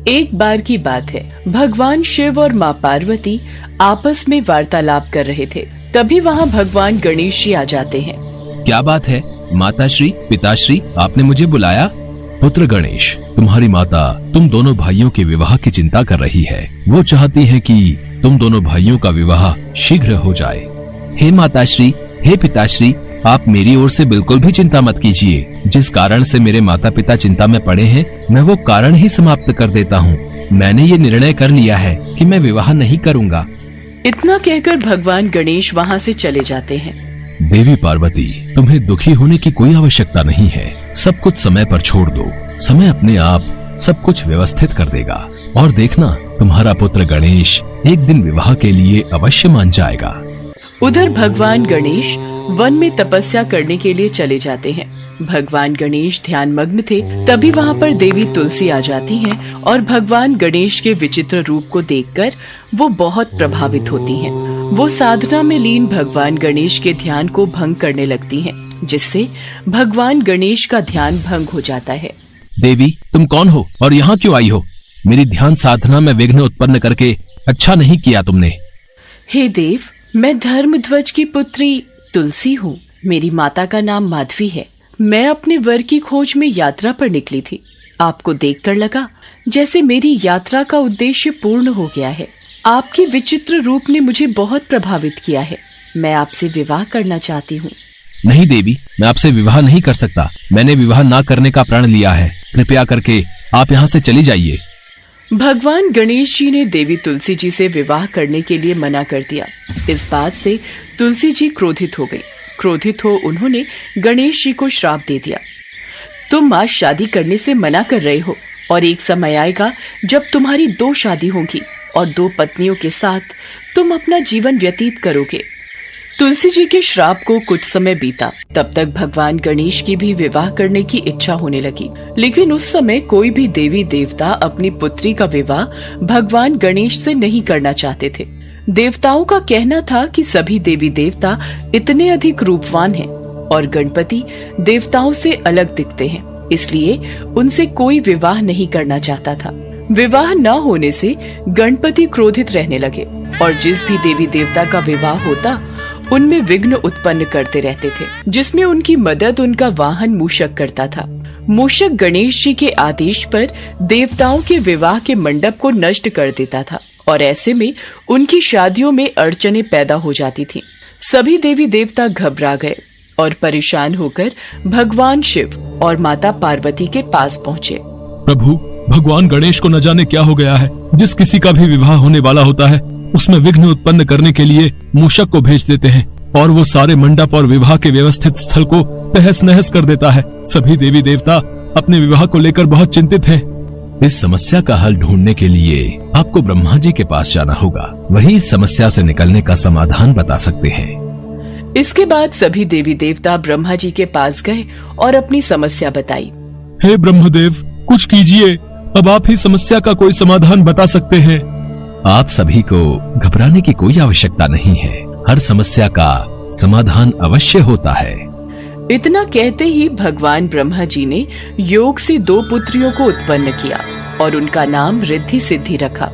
एक बार की बात है, भगवान शिव और माँ पार्वती आपस में वार्तालाप कर रहे थे। तभी वहाँ भगवान गणेश जी आ जाते हैं। क्या बात है माताश्री, पिताश्री, आपने मुझे बुलाया? पुत्र गणेश, तुम्हारी माता तुम दोनों भाइयों के विवाह की चिंता कर रही है। वो चाहती है कि तुम दोनों भाइयों का विवाह शीघ्र हो जाए। हे माताश्री, हे पिताश्री, आप मेरी ओर से बिल्कुल भी चिंता मत कीजिए। जिस कारण से मेरे माता पिता चिंता में पड़े हैं, मैं वो कारण ही समाप्त कर देता हूँ। मैंने ये निर्णय कर लिया है कि मैं विवाह नहीं करूँगा। इतना कहकर भगवान गणेश वहाँ से चले जाते हैं। देवी पार्वती, तुम्हें दुखी होने की कोई आवश्यकता नहीं है। सब कुछ समय पर छोड़ दो। समय अपने आप सब कुछ व्यवस्थित कर देगा और देखना, तुम्हारा पुत्र गणेश एक दिन विवाह के लिए अवश्य मान जाएगा। उधर भगवान गणेश वन में तपस्या करने के लिए चले जाते हैं। भगवान गणेश ध्यान मग्न थे। तभी वहाँ पर देवी तुलसी आ जाती हैं और भगवान गणेश के विचित्र रूप को देखकर वो बहुत प्रभावित होती हैं। वो साधना में लीन भगवान गणेश के ध्यान को भंग करने लगती हैं, जिससे भगवान गणेश का ध्यान भंग हो जाता है। देवी, तुम कौन हो और यहाँ क्यों आई हो? मेरी ध्यान साधना में विघ्न उत्पन्न करके अच्छा नहीं किया तुमने। हे देव, मैं धर्मध्वज की पुत्री तुलसी हूँ। मेरी माता का नाम माधवी है। मैं अपने वर की खोज में यात्रा पर निकली थी। आपको देखकर लगा जैसे मेरी यात्रा का उद्देश्य पूर्ण हो गया है। आपके विचित्र रूप ने मुझे बहुत प्रभावित किया है। मैं आपसे विवाह करना चाहती हूँ। नहीं देवी, मैं आपसे विवाह नहीं कर सकता। मैंने विवाह ना करने का प्रण लिया है। कृपया करके आप यहाँ से चली जाइए। भगवान गणेश जी ने देवी तुलसी जी से विवाह करने के लिए मना कर दिया। इस बात से तुलसी जी क्रोधित हो गई। क्रोधित हो उन्होंने गणेश जी को श्राप दे दिया। तुम आज शादी करने से मना कर रहे हो और एक समय आएगा जब तुम्हारी 2 शादी होगी और 2 पत्नियों के साथ तुम अपना जीवन व्यतीत करोगे। तुलसी जी के श्राप को कुछ समय बीता। तब तक भगवान गणेश की भी विवाह करने की इच्छा होने लगी, लेकिन उस समय कोई भी देवी देवता अपनी पुत्री का विवाह भगवान गणेश से नहीं करना चाहते थे। देवताओं का कहना था कि सभी देवी देवता इतने अधिक रूपवान हैं और गणपति देवताओं से अलग दिखते हैं, इसलिए उनसे कोई विवाह नहीं करना चाहता था। विवाह न होने से गणपति क्रोधित रहने लगे और जिस भी देवी देवता का विवाह होता उनमें विघ्न उत्पन्न करते रहते थे, जिसमें उनकी मदद उनका वाहन मूषक करता था। मूषक गणेश जी के आदेश पर देवताओं के विवाह के मंडप को नष्ट कर देता था और ऐसे में उनकी शादियों में अड़चनें पैदा हो जाती थीं। सभी देवी देवता घबरा गए और परेशान होकर भगवान शिव और माता पार्वती के पास पहुँचे। प्रभु, भगवान गणेश को न जाने क्या हो गया है। जिस किसी का भी विवाह होने वाला होता है उसमें विघ्न उत्पन्न करने के लिए मूषक को भेज देते हैं और वो सारे मंडप और विवाह के व्यवस्थित स्थल को तहस नहस कर देता है। सभी देवी देवता अपने विवाह को लेकर बहुत चिंतित हैं। इस समस्या का हल ढूंढने के लिए आपको ब्रह्मा जी के पास जाना होगा। वही इस समस्या से निकलने का समाधान बता सकते हैं। इसके बाद सभी देवी देवता ब्रह्मा जी के पास गए और अपनी समस्या बताई। हे ब्रह्मदेव, कुछ कीजिए। अब आप ही समस्या का कोई समाधान बता सकते हैं। आप सभी को घबराने की कोई आवश्यकता नहीं है। हर समस्या का समाधान अवश्य होता है। इतना कहते ही भगवान ब्रह्मा जी ने योग से 2 पुत्रियों को उत्पन्न किया और उनका नाम रिद्धि सिद्धि रखा।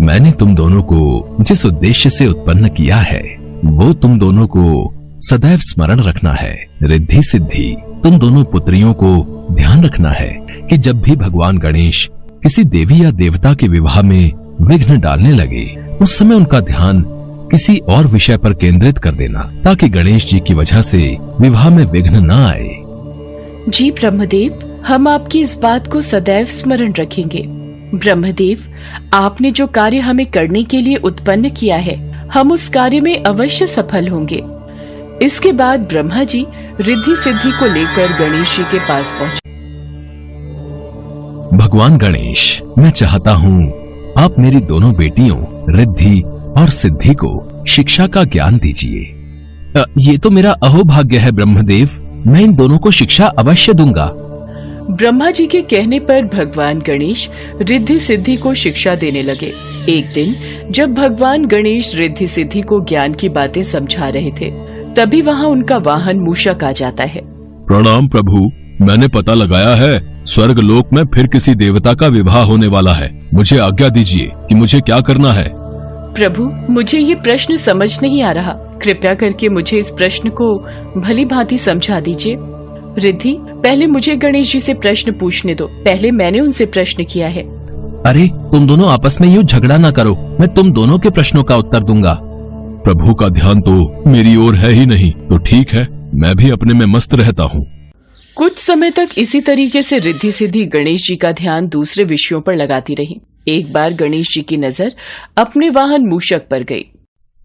मैंने तुम दोनों को जिस उद्देश्य से उत्पन्न किया है वो तुम दोनों को सदैव स्मरण रखना है। रिद्धि सिद्धि, तुम दोनों पुत्रियों को ध्यान रखना है कि जब भी भगवान गणेश किसी देवी या देवता के विवाह में विघ्न डालने लगे उस समय उनका ध्यान किसी और विषय पर केंद्रित कर देना, ताकि गणेश जी की वजह से विवाह में विघ्न न आए। जी ब्रह्मदेव, हम आपकी इस बात को सदैव स्मरण रखेंगे। ब्रह्मदेव, आपने जो कार्य हमें करने के लिए उत्पन्न किया है, हम उस कार्य में अवश्य सफल होंगे। इसके बाद ब्रह्मा जी रिद्धि सिद्धि को लेकर गणेश जी के पास पहुँचे। भगवान गणेश, मैं चाहता हूँ आप मेरी दोनों बेटियों रिद्धि और सिद्धि को शिक्षा का ज्ञान दीजिए। ये तो मेरा अहोभाग्य है ब्रह्मदेव, मैं इन दोनों को शिक्षा अवश्य दूंगा। ब्रह्मा जी के कहने पर भगवान गणेश रिद्धि सिद्धि को शिक्षा देने लगे। एक दिन जब भगवान गणेश रिद्धि सिद्धि को ज्ञान की बातें समझा रहे थे, तभी वहाँ उनका वाहन मूषक आ जाता है। प्रणाम प्रभु, मैंने पता लगाया है स्वर्ग लोक में फिर किसी देवता का विवाह होने वाला है। मुझे आज्ञा दीजिए कि मुझे क्या करना है। प्रभु, मुझे ये प्रश्न समझ नहीं आ रहा। कृपया करके मुझे इस प्रश्न को भली भांति समझा दीजिए। रिद्धि, पहले मुझे गणेश जी से प्रश्न पूछने दो। पहले मैंने उनसे प्रश्न किया है। अरे तुम दोनों आपस में यूँ झगड़ा ना करो, मैं तुम दोनों के प्रश्नों का उत्तर दूंगा। प्रभु का ध्यान तो मेरी ओर है ही नहीं, तो ठीक है, मैं भी अपने में मस्त रहता हूँ। कुछ समय तक इसी तरीके से रिद्धि सिद्धि गणेश जी का ध्यान दूसरे विषयों पर लगाती रही। एक बार गणेश जी की नजर अपने वाहन मूषक पर गई।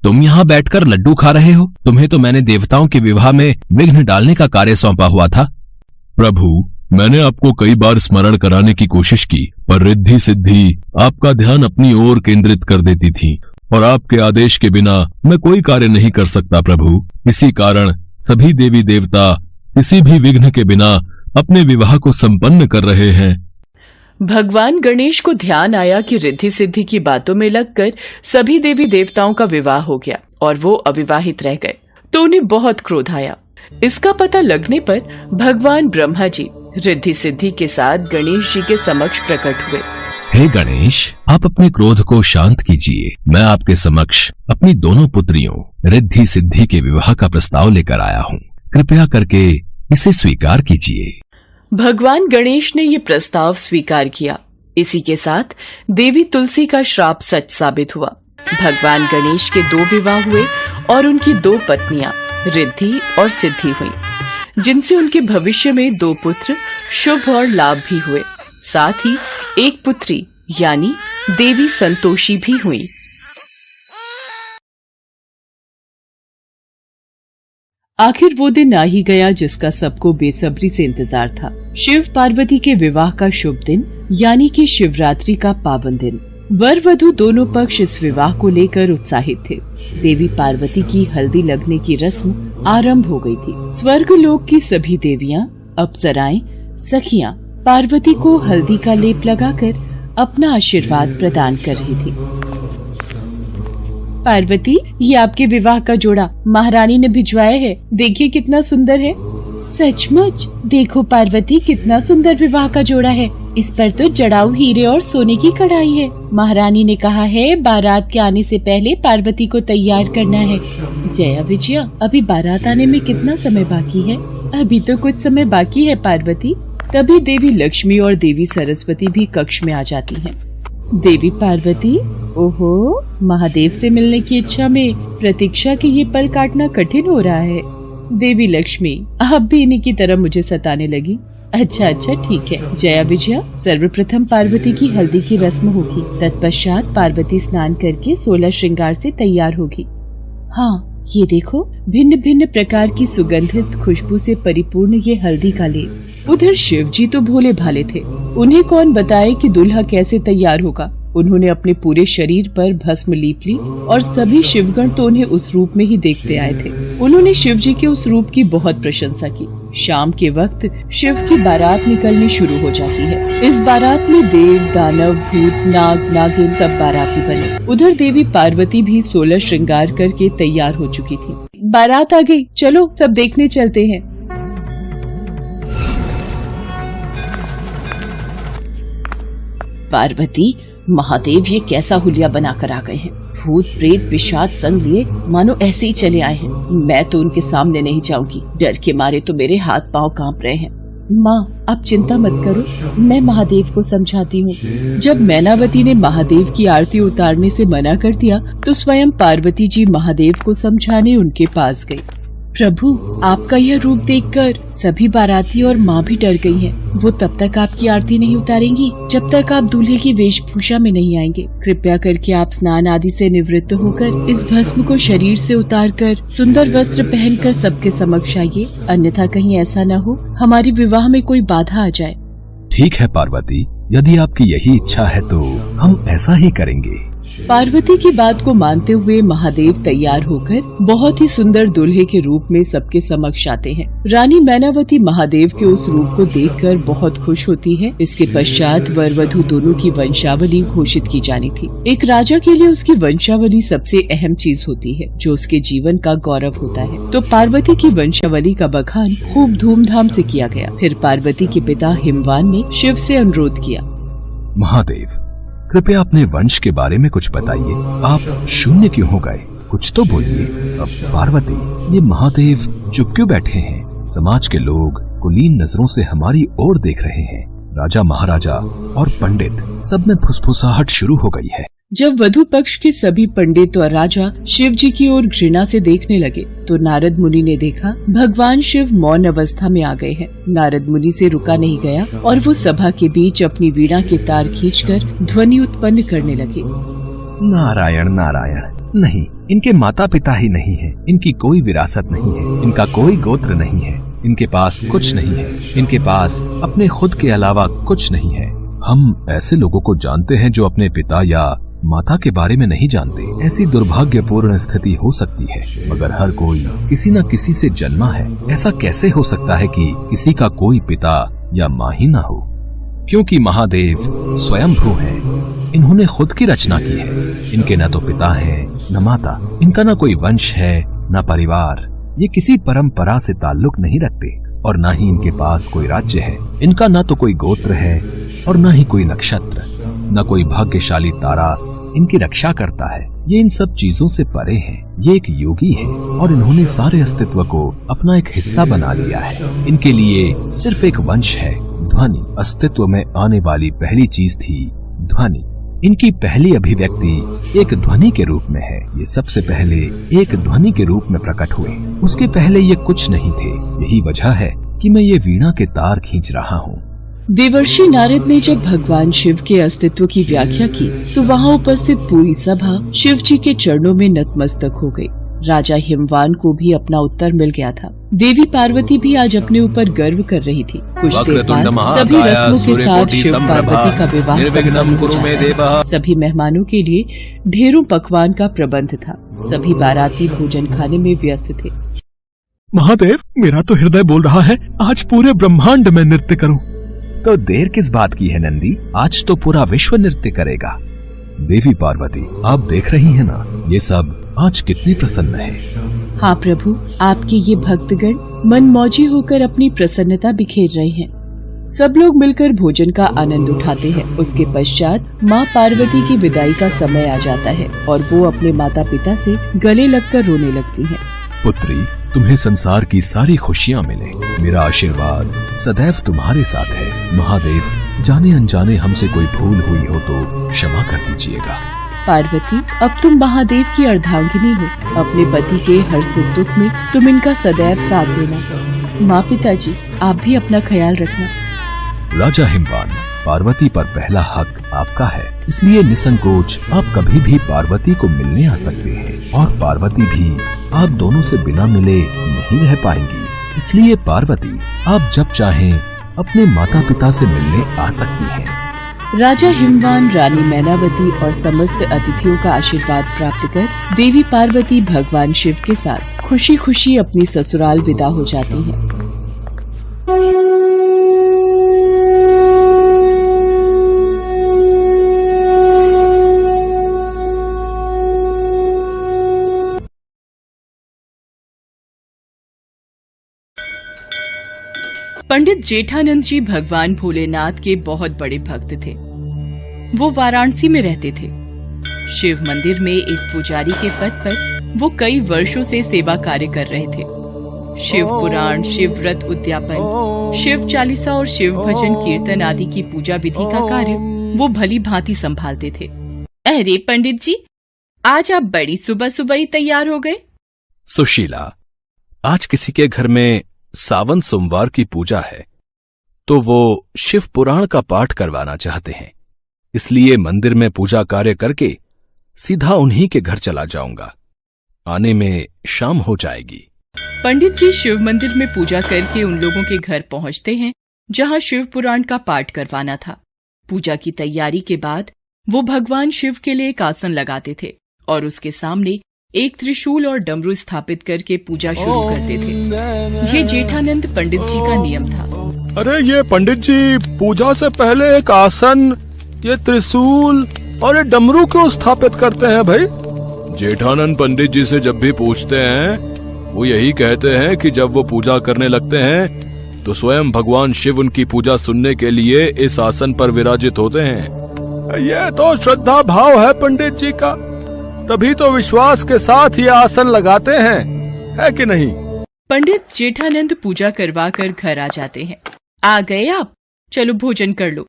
तुम यहाँ बैठकर लड्डू खा रहे हो? तुम्हें तो मैंने देवताओं के विवाह में विघ्न डालने का कार्य सौंपा हुआ था। प्रभु, मैंने आपको कई बार स्मरण कराने की कोशिश की, पर रिद्धि सिद्धि आपका ध्यान अपनी ओर केंद्रित कर देती थी और आपके आदेश के बिना मैं कोई कार्य नहीं कर सकता प्रभु। इसी कारण सभी देवी देवता किसी भी विघ्न के बिना अपने विवाह को संपन्न कर रहे हैं। भगवान गणेश को ध्यान आया कि रिद्धि सिद्धि की बातों में लगकर सभी देवी देवताओं का विवाह हो गया और वो अविवाहित रह गए, तो उन्हें बहुत क्रोध आया। इसका पता लगने पर भगवान ब्रह्मा जी रिद्धि सिद्धि के साथ गणेश जी के समक्ष प्रकट हुए। हे गणेश, आप अपने क्रोध को शांत कीजिए। मैं आपके समक्ष अपनी दोनों पुत्रियों रिद्धि सिद्धि के विवाह का प्रस्ताव लेकर आया हूँ। कृपया करके इसे स्वीकार कीजिए। भगवान गणेश ने ये प्रस्ताव स्वीकार किया। इसी के साथ देवी तुलसी का श्राप सच साबित हुआ। भगवान गणेश के 2 विवाह हुए और उनकी 2 पत्नियां रिद्धि और सिद्धि हुईं, जिनसे उनके भविष्य में 2 पुत्र शुभ और लाभ भी हुए। साथ ही एक पुत्री यानी देवी संतोषी भी हुई। आखिर वो दिन आ ही गया जिसका सबको बेसब्री से इंतजार था। शिव पार्वती के विवाह का शुभ दिन यानी कि शिवरात्रि का पावन दिन। वर वधू दोनों पक्ष इस विवाह को लेकर उत्साहित थे। देवी पार्वती की हल्दी लगने की रस्म आरंभ हो गई थी। स्वर्ग लोक की सभी देवियां, अप्सराएं, सखियां पार्वती को हल्दी का लेप लगाकर अपना आशीर्वाद प्रदान कर रही थी। पार्वती, ये आपके विवाह का जोड़ा महारानी ने भिजवाया है। देखिए कितना सुंदर है। सचमुच? देखो पार्वती, कितना सुंदर विवाह का जोड़ा है। इस पर तो जड़ाऊ हीरे और सोने की कढ़ाई है। महारानी ने कहा है बारात के आने से पहले पार्वती को तैयार करना है। जया विजया, अभी बारात आने में कितना समय बाकी है? अभी तो कुछ समय बाकी है पार्वती। तभी देवी लक्ष्मी और देवी सरस्वती भी कक्ष में आ जाती हैं। देवी पार्वती, ओहो, महादेव से मिलने की इच्छा में प्रतीक्षा के ये पल काटना कठिन हो रहा है। देवी लक्ष्मी, आप भी इन्हीं की तरह मुझे सताने लगी। अच्छा ठीक है। जया विजया, सर्वप्रथम पार्वती की हल्दी की रस्म होगी। तत्पश्चात पार्वती स्नान करके 16 श्रृंगार से तैयार होगी। हाँ, ये देखो, भिन्न भिन्न प्रकार की सुगंधित खुशबू से परिपूर्ण ये हल्दी का लेप। उधर शिव जी तो भोले भाले थे। उन्हें कौन बताए कि दूल्हा कैसे तैयार होगा। उन्होंने अपने पूरे शरीर पर भस्म लीप ली और सभी शिवगण तो उन्हें उस रूप में ही देखते आए थे। उन्होंने शिव जी के उस रूप की बहुत प्रशंसा की। शाम के वक्त शिव की बारात निकलनी शुरू हो जाती है। इस बारात में देव, दानव, भूत, नाग, नागिन सब बाराती बने। उधर देवी पार्वती भी 16 श्रृंगार करके तैयार हो चुकी थी। बारात आ गई, चलो सब देखने चलते हैं। पार्वती, महादेव ये कैसा हुलिया बनाकर आ गए हैं। भूत प्रेत पिशाच संग लिए मानो ऐसे ही चले आए हैं। मैं तो उनके सामने नहीं जाऊंगी। डर के मारे तो मेरे हाथ पांव कांप रहे हैं। माँ, आप चिंता मत करो, मैं महादेव को समझाती हूँ। जब मैनावती ने महादेव की आरती उतारने से मना कर दिया तो स्वयं पार्वती जी महादेव को समझाने उनके पास गई। प्रभु, आपका यह रूप देखकर सभी बाराती और माँ भी डर गई हैं। वो तब तक आपकी आरती नहीं उतारेंगी जब तक आप दूल्हे की वेशभूषा में नहीं आएंगे। कृपया करके आप स्नान आदि से निवृत्त होकर इस भस्म को शरीर से उतारकर सुंदर वस्त्र पहनकर सबके समक्ष आइए, अन्यथा कहीं ऐसा न हो हमारी विवाह में कोई बाधा आ जाए। ठीक है पार्वती, यदि आपकी यही इच्छा है तो हम ऐसा ही करेंगे। पार्वती की बात को मानते हुए महादेव तैयार होकर बहुत ही सुंदर दूल्हे के रूप में सबके समक्ष आते हैं। रानी मैनावती महादेव के उस रूप को देखकर बहुत खुश होती है। इसके पश्चात वर वधू दोनों की वंशावली घोषित की जानी थी। एक राजा के लिए उसकी वंशावली सबसे अहम चीज होती है, जो उसके जीवन का गौरव होता है। तो पार्वती की वंशावली का बखान खूब धूमधाम से किया गया। फिर पार्वती के पिता हिमवान ने शिव से अनुरोध किया, महादेव, कृपया अपने वंश के बारे में कुछ बताइए। आप शून्य क्यों हो गए? कुछ तो बोलिए। अब पार्वती, ये महादेव चुप क्यों बैठे हैं? समाज के लोग कुलीन नजरों से हमारी ओर देख रहे हैं। राजा महाराजा और पंडित सब में फुसफुसाहट शुरू हो गई है। जब वधु पक्ष के सभी पंडित और राजा शिव जी की ओर घृणा से देखने लगे तो नारद मुनि ने देखा भगवान शिव मौन अवस्था में आ गए हैं। नारद मुनि से रुका नहीं गया और वो सभा के बीच अपनी वीणा के तार खींचकर ध्वनि उत्पन्न करने लगे। नारायण नारायण, नहीं, इनके माता पिता ही नहीं है, इनकी कोई विरासत नहीं है, इनका कोई गोत्र नहीं है, इनके पास कुछ नहीं है, इनके पास अपने खुद के अलावा कुछ नहीं है। हम ऐसे लोगों को जानते हैं जो अपने पिता या माता के बारे में नहीं जानते। ऐसी दुर्भाग्यपूर्ण स्थिति हो सकती है, मगर हर कोई किसी न किसी से जन्मा है। ऐसा कैसे हो सकता है कि किसी का कोई पिता या माँ ही न हो? क्योंकि महादेव स्वयंभू हैं। इन्होंने खुद की रचना की है। इनके न तो पिता है न माता, इनका न कोई वंश है न परिवार। ये किसी परंपरा से ताल्लुक नहीं रखते और न ही इनके पास कोई राज्य है। इनका न तो कोई गोत्र है और न ही कोई नक्षत्र, न कोई भाग्यशाली तारा इनकी रक्षा करता है। ये इन सब चीजों से परे हैं। ये एक योगी है और इन्होंने सारे अस्तित्व को अपना एक हिस्सा बना लिया है। इनके लिए सिर्फ एक वंश है, ध्वनि। अस्तित्व में आने वाली पहली चीज थी ध्वनि। इनकी पहली अभिव्यक्ति एक ध्वनि के रूप में है। ये सबसे पहले एक ध्वनि के रूप में प्रकट हुए। उसके पहले ये कुछ नहीं थे। यही वजह है कि मैं ये वीणा के तार खींच रहा हूँ। देवर्षि नारद ने जब भगवान शिव के अस्तित्व की व्याख्या की तो वहाँ उपस्थित पूरी सभा शिव जी के चरणों में नतमस्तक हो गई। राजा हिमवान को भी अपना उत्तर मिल गया था। देवी पार्वती भी आज अपने ऊपर गर्व कर रही थी। कुछ देर बाद सभी रस्मों के साथ शिव पार्वती का विवाह संपन्न हो जाता। सभी मेहमानों के लिए ढेरों पकवान का प्रबंध था। सभी बाराती भोजन खाने में व्यस्त थे। महादेव, मेरा तो हृदय बोल रहा है आज पूरे ब्रह्मांड में नृत्य करूं। तो देर किस बात की है नंदी? आज तो पूरा विश्व नृत्य करेगा। देवी पार्वती, आप देख रही हैं ना, ये सब आज कितने प्रसन्न हैं। हाँ प्रभु, आपके ये भक्तगण मनमौजी होकर अपनी प्रसन्नता बिखेर रहे हैं। सब लोग मिलकर भोजन का आनंद उठाते हैं। उसके पश्चात माँ पार्वती की विदाई का समय आ जाता है और वो अपने माता पिता से गले लगकर रोने लगती हैं। पुत्री, तुम्हें संसार की सारी खुशियाँ मिले। मेरा आशीर्वाद सदैव तुम्हारे साथ है। महादेव, जाने अनजाने हमसे कोई भूल हुई हो तो क्षमा कर दीजिएगा। पार्वती, अब तुम महादेव की अर्धांगिनी हो। अपने पति के हर सुख दुख में तुम इनका सदैव साथ देना। माँ पिताजी, आप भी अपना ख्याल रखना। राजा हिमवान, पार्वती पर पहला हक आपका है, इसलिए निसंकोच आप कभी भी पार्वती को मिलने आ सकते हैं और पार्वती भी आप दोनों से बिना मिले नहीं रह पाएंगी। इसलिए पार्वती, आप जब चाहें अपने माता पिता से मिलने आ सकती हैं। राजा हिमवान, रानी मैनावती और समस्त अतिथियों का आशीर्वाद प्राप्त कर देवी पार्वती भगवान शिव के साथ खुशी खुशी अपनी ससुराल विदा हो जाती हैं। पंडित जेठानंद जी भगवान भोलेनाथ के बहुत बड़े भक्त थे। वो वाराणसी में रहते थे। शिव मंदिर में एक पुजारी के पद पर वो कई वर्षों से सेवा कार्य कर रहे थे। शिव पुराण, शिव व्रत उद्यापन, शिव चालीसा और शिव भजन कीर्तन आदि की पूजा विधि का कार्य वो भली भांति संभालते थे। अरे पंडित जी, आज आप बड़ी सुबह सुबह ही तैयार हो गए। सुशीला, आज किसी के घर में सावन सोमवार की पूजा है तो वो शिव पुराण का पाठ करवाना चाहते हैं, इसलिए मंदिर में पूजा कार्य करके सीधा उन्हीं के घर चला जाऊंगा। आने में शाम हो जाएगी। पंडित जी शिव मंदिर में पूजा करके उन लोगों के घर पहुंचते हैं जहां शिव पुराण का पाठ करवाना था। पूजा की तैयारी के बाद वो भगवान शिव के लिए एक आसन लगाते थे और उसके सामने एक त्रिशूल और डमरू स्थापित करके पूजा शुरू करते थे। ये जेठानंद पंडित जी का नियम था। अरे ये पंडित जी, पूजा से पहले एक आसन, ये त्रिशूल और ये डमरू क्यों स्थापित करते हैं भाई? जेठानंद पंडित जी से जब भी पूछते हैं, वो यही कहते हैं कि जब वो पूजा करने लगते हैं तो स्वयं भगवान शिव उनकी पूजा सुनने के लिए इस आसन पर विराजित होते हैं। ये तो श्रद्धा भाव है पंडित जी का, तभी तो विश्वास के साथ ये आसन लगाते हैं, है कि नहीं? पंडित जेठानंद पूजा करवा कर घर आ जाते हैं। आ गए आप, चलो भोजन कर लो।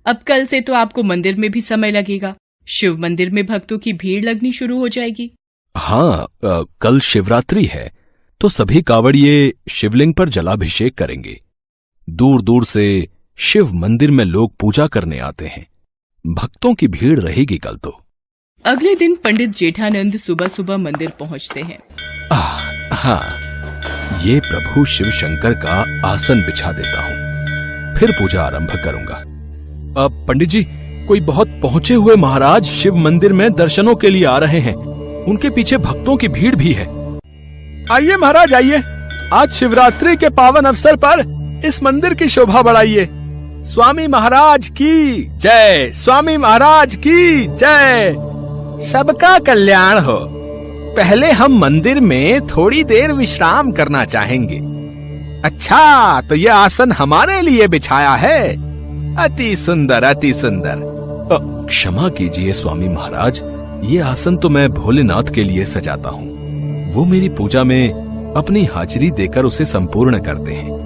अब कल से तो आपको मंदिर में भी समय लगेगा। शिव मंदिर में भक्तों की भीड़ लगनी शुरू हो जाएगी। हाँ, कल शिवरात्रि है तो सभी कावड़िए शिवलिंग पर जलाभिषेक करेंगे। दूर दूर से शिव मंदिर में लोग पूजा करने आते हैं। भक्तों की भीड़ रहेगी कल तो। अगले दिन पंडित जेठानंद सुबह सुबह मंदिर पहुंचते हैं। हाँ, ये प्रभु शिव शंकर का आसन बिछा देता हूँ, फिर पूजा आरंभ करूंगा। अब पंडित जी, कोई बहुत पहुंचे हुए महाराज शिव मंदिर में दर्शनों के लिए आ रहे हैं। उनके पीछे भक्तों की भीड़ भी है। आइए महाराज आइए, आज शिवरात्रि के पावन अवसर पर इस मंदिर की शोभा बढ़ाइए। स्वामी महाराज की जय, स्वामी महाराज की जय। सबका कल्याण हो। पहले हम मंदिर में थोड़ी देर विश्राम करना चाहेंगे। अच्छा, तो ये आसन हमारे लिए बिछाया है। अति सुंदर, अति सुंदर। क्षमा कीजिए स्वामी महाराज, ये आसन तो मैं भोलेनाथ के लिए सजाता हूँ। वो मेरी पूजा में अपनी हाजिरी देकर उसे संपूर्ण करते हैं।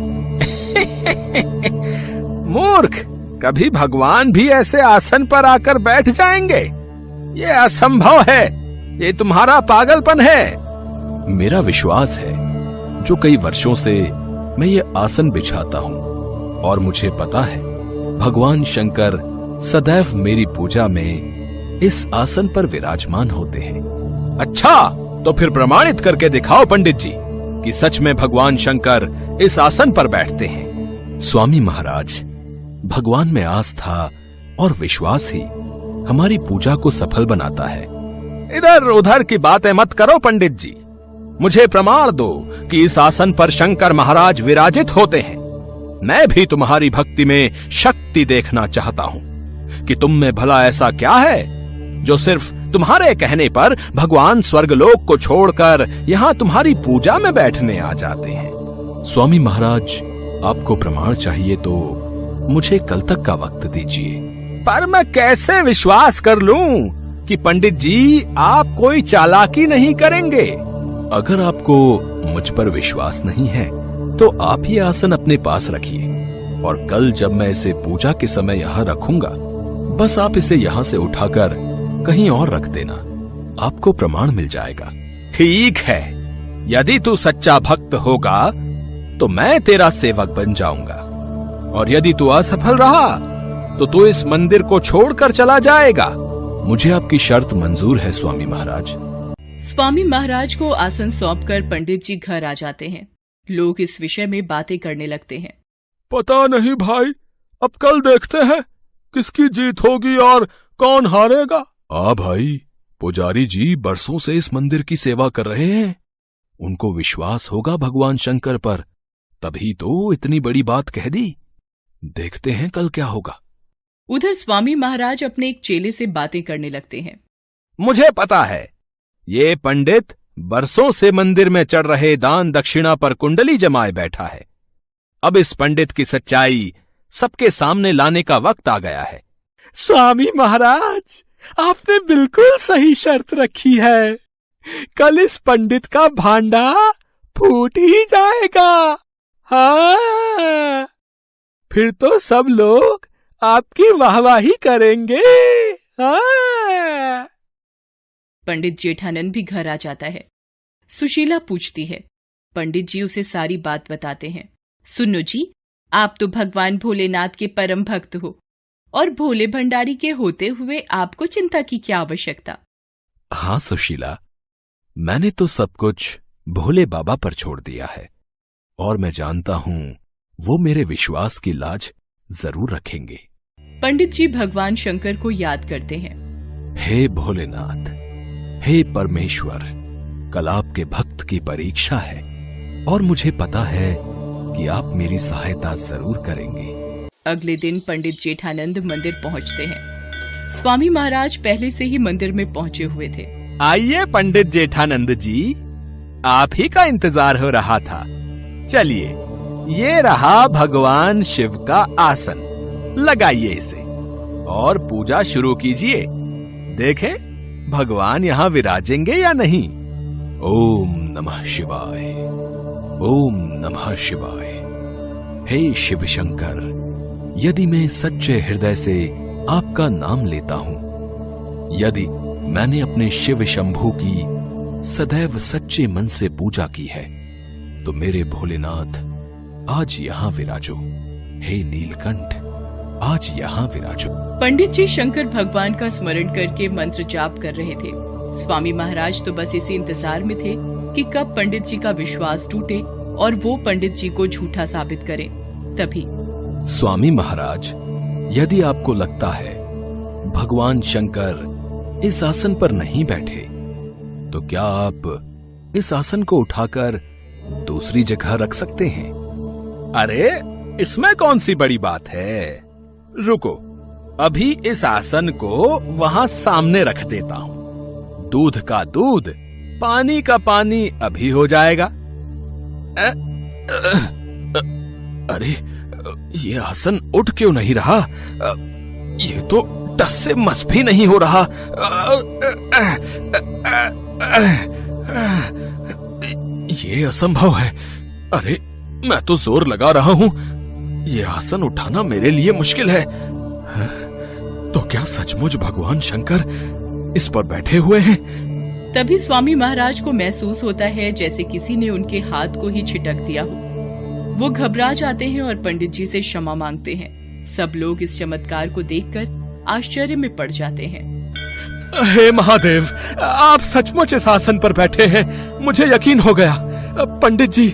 मूर्ख, कभी भगवान भी ऐसे आसन पर आकर बैठ जाएंगे? ये असंभव है, ये तुम्हारा पागलपन है। मेरा विश्वास है, जो कई वर्षों से मैं ये आसन बिछाता हूँ और मुझे पता है भगवान शंकर सदैव मेरी पूजा में इस आसन पर विराजमान होते हैं। अच्छा, तो फिर प्रमाणित करके दिखाओ पंडित जी कि सच में भगवान शंकर इस आसन पर बैठते हैं। स्वामी महाराज, भगवान में आस्था और विश्वास ही हमारी पूजा को सफल बनाता है। इधर उधर की बातें मत करो पंडित जी, मुझे प्रमाण दो कि इस आसन पर शंकर महाराज विराजित होते हैं। मैं भी तुम्हारी भक्ति में शक्ति देखना चाहता हूँ कि तुम में भला ऐसा क्या है जो सिर्फ तुम्हारे कहने पर भगवान स्वर्गलोक को छोड़कर यहाँ तुम्हारी पूजा में बैठने आ जाते हैं। स्वामी महाराज, आपको प्रमाण चाहिए तो मुझे कल तक का वक्त दीजिए। पर मैं कैसे विश्वास कर लूं कि पंडित जी आप कोई चालाकी नहीं करेंगे? अगर आपको मुझ पर विश्वास नहीं है तो आप ये आसन अपने पास रखिए और कल जब मैं इसे पूजा के समय यहाँ रखूंगा, बस आप इसे यहाँ से उठाकर कहीं और रख देना। आपको प्रमाण मिल जाएगा। ठीक है, यदि तू सच्चा भक्त होगा तो मैं तेरा सेवक बन जाऊंगा, और यदि तू असफल रहा तो तू इस मंदिर को छोड़कर चला जाएगा। मुझे आपकी शर्त मंजूर है स्वामी महाराज। स्वामी महाराज को आसन सौंपकर पंडित जी घर आ जाते हैं। लोग इस विषय में बातें करने लगते हैं। पता नहीं भाई, अब कल देखते हैं किसकी जीत होगी और कौन हारेगा। भाई, पुजारी जी बरसों से इस मंदिर की सेवा कर रहे हैं। उनको विश्वास होगा भगवान शंकर पर, तभी तो इतनी बड़ी बात कह दी। देखते हैं कल क्या होगा। उधर स्वामी महाराज अपने एक चेले से बातें करने लगते हैं। मुझे पता है, ये पंडित बरसों से मंदिर में चढ़ रहे दान दक्षिणा पर कुंडली जमाए बैठा है। अब इस पंडित की सच्चाई सबके सामने लाने का वक्त आ गया है। स्वामी महाराज, आपने बिल्कुल सही शर्त रखी है। कल इस पंडित का भांडा फूट ही जाएगा। हाँ, फिर तो सब लोग आपकी वाहवाही करेंगे। हाँ। पंडित जेठानंद भी घर आ जाता है। सुशीला पूछती है। पंडित जी उसे सारी बात बताते हैं। सुनो जी, आप तो भगवान भोलेनाथ के परम भक्त हो, और भोले भंडारी के होते हुए आपको चिंता की क्या आवश्यकता? हाँ सुशीला, मैंने तो सब कुछ भोले बाबा पर छोड़ दिया है, और मैं जानता हूं वो मेरे विश्वास की लाज जरूर रखेंगे। पंडित जी भगवान शंकर को याद करते हैं। हे भोलेनाथ, हे परमेश्वर, कल आपके भक्त की परीक्षा है और मुझे पता है कि आप मेरी सहायता जरूर करेंगे। अगले दिन पंडित जेठानंद मंदिर पहुंचते हैं। स्वामी महाराज पहले से ही मंदिर में पहुंचे हुए थे। आइए पंडित जेठानंद जी, आप ही का इंतजार हो रहा था। चलिए, ये रहा भगवान शिव का आसन, लगाइए इसे और पूजा शुरू कीजिए। देखें भगवान यहाँ विराजेंगे या नहीं। ओम नमः शिवाय, ओम नमः शिवाय। हे शिव शंकर, यदि मैं सच्चे हृदय से आपका नाम लेता हूँ, यदि मैंने अपने शिव शंभू की सदैव सच्चे मन से पूजा की है, तो मेरे भोलेनाथ आज यहाँ विराजो। हे नीलकंठ, आज यहाँ विराजो। पंडित जी शंकर भगवान का स्मरण करके मंत्र जाप कर रहे थे। स्वामी महाराज तो बस इसी इंतजार में थे कि कब पंडित जी का विश्वास टूटे और वो पंडित जी को झूठा साबित करें। तभी स्वामी महाराज, यदि आपको लगता है भगवान शंकर इस आसन पर नहीं बैठे, तो क्या आप इस आसन को उठाकर दूसरी जगह रख सकते हैं। अरे इसमें कौन सी बड़ी बात है। रुको, अभी इस आसन को वहां सामने रख देता हूँ। दूध का दूध, पानी का पानी अभी हो जाएगा। अरे ये आसन उठ क्यों नहीं रहा। ये तो टस से मस भी नहीं हो रहा। ये असंभव है। अरे मैं तो जोर लगा रहा हूं, ये आसन उठाना मेरे लिए मुश्किल है। तो क्या सचमुच भगवान शंकर इस पर बैठे हुए हैं। तभी स्वामी महाराज को महसूस होता है जैसे किसी ने उनके हाथ को ही छिटक दिया हो। वो घबरा जाते हैं और पंडित जी से क्षमा मांगते हैं। सब लोग इस चमत्कार को देखकर आश्चर्य में पड़ जाते हैं। हे महादेव, आप सचमुच इस आसन पर बैठे हैं, मुझे यकीन हो गया। पंडित जी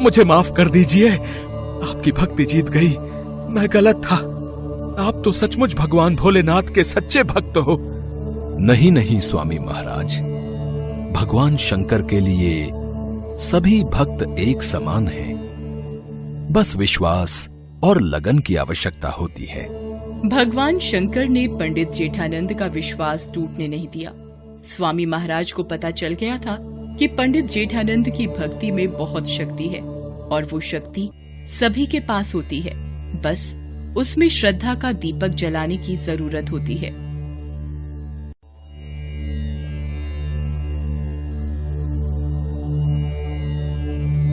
मुझे माफ कर दीजिए, आपकी भक्ति जीत गई, मैं गलत था। आप तो सचमुच भगवान भोलेनाथ के सच्चे भक्त हो। नहीं नहीं स्वामी महाराज, भगवान शंकर के लिए सभी भक्त एक समान हैं। बस विश्वास और लगन की आवश्यकता होती है। भगवान शंकर ने पंडित जेठानंद का विश्वास टूटने नहीं दिया। स्वामी महाराज को पता चल गया था कि पंडित जेठानंद की भक्ति में बहुत शक्ति है और वो शक्ति सभी के पास होती है। बस उसमें श्रद्धा का दीपक जलाने की जरूरत होती है।